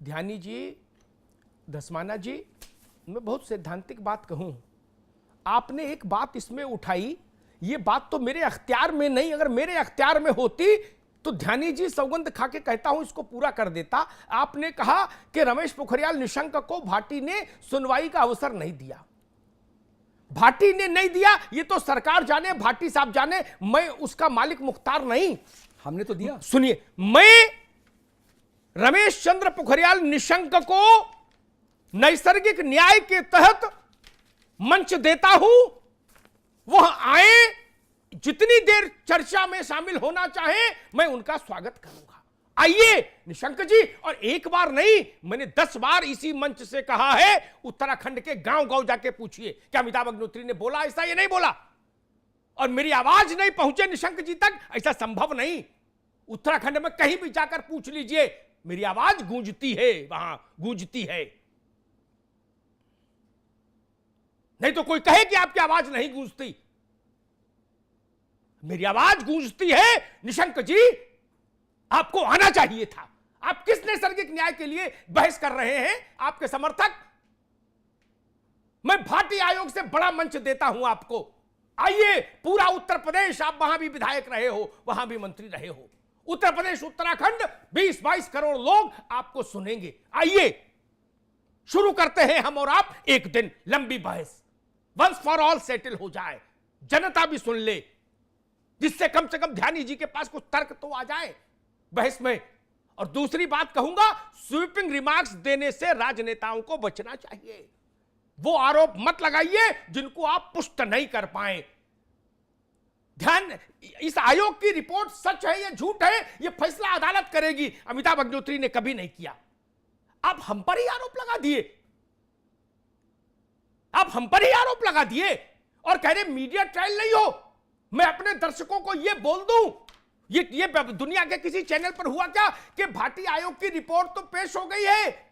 ध्यानी जी, धस्माना जी, मैं बहुत सैद्धांतिक बात कहूं, आपने एक बात इसमें उठाई, ये बात तो मेरे अख्तियार में नहीं, अगर मेरे अख्तियार में होती तो ध्यानी जी सौगंध खा के कहता हूं इसको पूरा कर देता। आपने कहा कि रमेश पोखरियाल निशंक को भाटी ने सुनवाई का अवसर नहीं दिया। भाटी ने नहीं दिया, ये तो सरकार जाने, भाटी साहब जाने, मैं उसका मालिक मुख्तार नहीं। हमने तो दिया। सुनिए, मैं रमेश चंद्र पोखरियाल निशंक को नैसर्गिक न्याय के तहत मंच देता हूं, वह आए, जितनी देर चर्चा में शामिल होना चाहे मैं उनका स्वागत करूंगा। आइए निशंक जी, और एक बार नहीं, मैंने 10 बार इसी मंच से कहा है, उत्तराखंड के गांव-गांव जाके पूछिए क्या अमिताभ अग्निहोत्री ने बोला ऐसा, ये नहीं बोला, और मेरी आवाज नहीं पहुंचे निशंक जी तक, ऐसा संभव नहीं। उत्तराखंड में कहीं भी जाकर पूछ लीजिए, मेरी आवाज गूंजती है, वहां गूंजती है। नहीं तो कोई कहे कि आपकी आवाज नहीं गूंजती, मेरी आवाज गूंजती है। निशंक जी, आपको आना चाहिए था। आप किस नैसर्गिक न्याय के लिए बहस कर रहे हैं, आपके समर्थक? मैं भाटी आयोग से बड़ा मंच देता हूं आपको। आइए, पूरा उत्तर प्रदेश, आप वहां भी विधायक रहे हो, वहां भी मंत्री रहे हो, उत्तर प्रदेश उत्तराखंड 20-22 करोड़ लोग आपको सुनेंगे। आइए शुरू करते हैं हम और आप एक दिन लंबी बहस, वंस फॉर ऑल सेटल हो जाए, जनता भी सुन ले, जिससे कम से कम ध्यानी जी के पास कुछ तर्क तो आ जाए बहस में। और दूसरी बात कहूंगा, स्वीपिंग रिमार्क्स देने से राजनेताओं को बचना चाहिए। वो आरोप मत लगाइए जिनको आप पुष्ट नहीं कर पाए। ध्यान, इस आयोग की रिपोर्ट सच है या झूठ है, यह फैसला अदालत करेगी। अमिताभ अग्निहोत्री ने कभी नहीं किया। आप हम पर ही आरोप लगा दिए, आप हम पर ही आरोप लगा दिए और कह रहे मीडिया ट्रायल नहीं हो। मैं अपने दर्शकों को यह बोल दूं, ये दुनिया के किसी चैनल पर हुआ क्या कि भाटी आयोग की रिपोर्ट तो पेश हो गई है,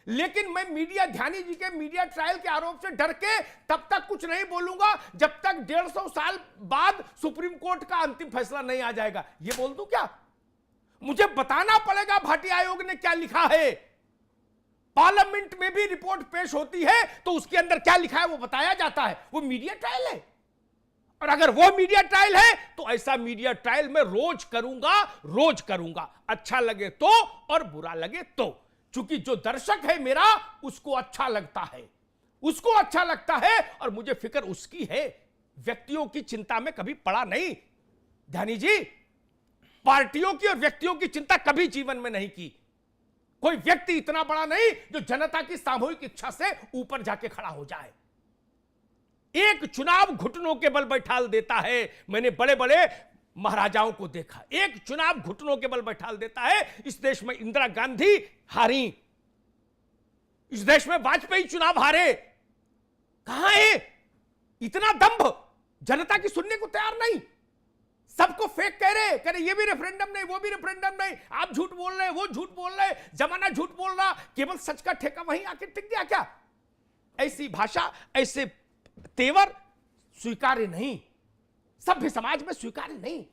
लेकिन मैं मीडिया, ध्यानी जी के मीडिया ट्रायल के आरोप से डर के तब तक कुछ नहीं बोलूंगा जब तक 150 साल बाद सुप्रीम कोर्ट का अंतिम फैसला नहीं आ जाएगा। ये बोल दूं क्या? मुझे बताना पड़ेगा भाटी आयोग ने क्या लिखा है। पार्लियामेंट में भी रिपोर्ट पेश होती है तो उसके अंदर क्या लिखा है वो बताया जाता है। वो मीडिया ट्रायल है, और अगर वो मीडिया ट्रायल है तो ऐसा मीडिया ट्रायल मैं रोज करूंगा, अच्छा लगे तो और बुरा लगे तो। चूंकि जो दर्शक है मेरा, उसको अच्छा लगता है और मुझे फिक्र उसकी है। व्यक्तियों की चिंता में कभी पड़ा नहीं ध्यानी जी, पार्टियों की और व्यक्तियों की चिंता कभी जीवन में नहीं की। कोई व्यक्ति इतना बड़ा नहीं जो जनता की सामूहिक इच्छा से ऊपर जाके खड़ा हो जाए। एक चुनाव घुटनों के बल बैठाल देता है। मैंने बड़े बड़े महाराजाओं को देखा, एक चुनाव घुटनों के बल बैठाल देता है। इस देश में इंदिरा गांधी हारी, इस देश में वाजपेयी चुनाव हारे। कहां है इतना दंभ? जनता की सुनने को तैयार नहीं, सबको फेक कह रहे ये भी रेफरेंडम नहीं, वो भी रेफरेंडम नहीं, आप झूठ बोल रहे, वो झूठ बोल रहे, जमाना झूठ बोल रहा, केवल सच का ठेका वहीं आके टिक गया क्या? ऐसी भाषा, ऐसे तेवर स्वीकार्य नहीं, सभ्य समाज में स्वीकार्य नहीं।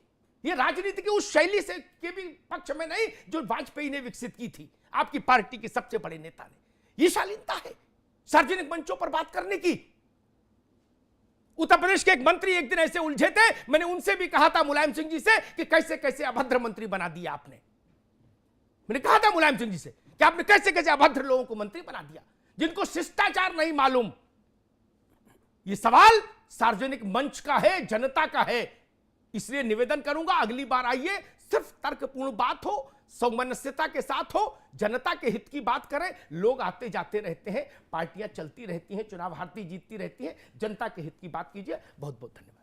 ये राजनीति की उस शैली से के भी पक्ष में नहीं जो वाजपेयी ने विकसित की थी, आपकी पार्टी के सबसे बड़े नेता ने। ये शालीनता है सार्वजनिक मंचों पर बात करने की। उत्तर प्रदेश के एक मंत्री एक दिन ऐसे उलझे थे, मैंने उनसे भी कहा था मुलायम सिंह जी से कि कैसे कैसे अभद्र मंत्री बना दिया आपने। मैंने कहा था मुलायम सिंह जी से कि आपने कैसे कैसे अभद्र लोगों को मंत्री बना दिया, जिनको शिष्टाचार नहीं मालूम। यह सवाल सार्वजनिक मंच का है, जनता का है। इसलिए निवेदन करूंगा, अगली बार आइए, सिर्फ तर्कपूर्ण बात हो, सामंजस्यता के साथ हो, जनता के हित की बात करें। लोग आते जाते रहते हैं, पार्टियां चलती रहती हैं, चुनाव हारती जीतती रहती हैं, जनता के हित की बात कीजिए। बहुत बहुत धन्यवाद।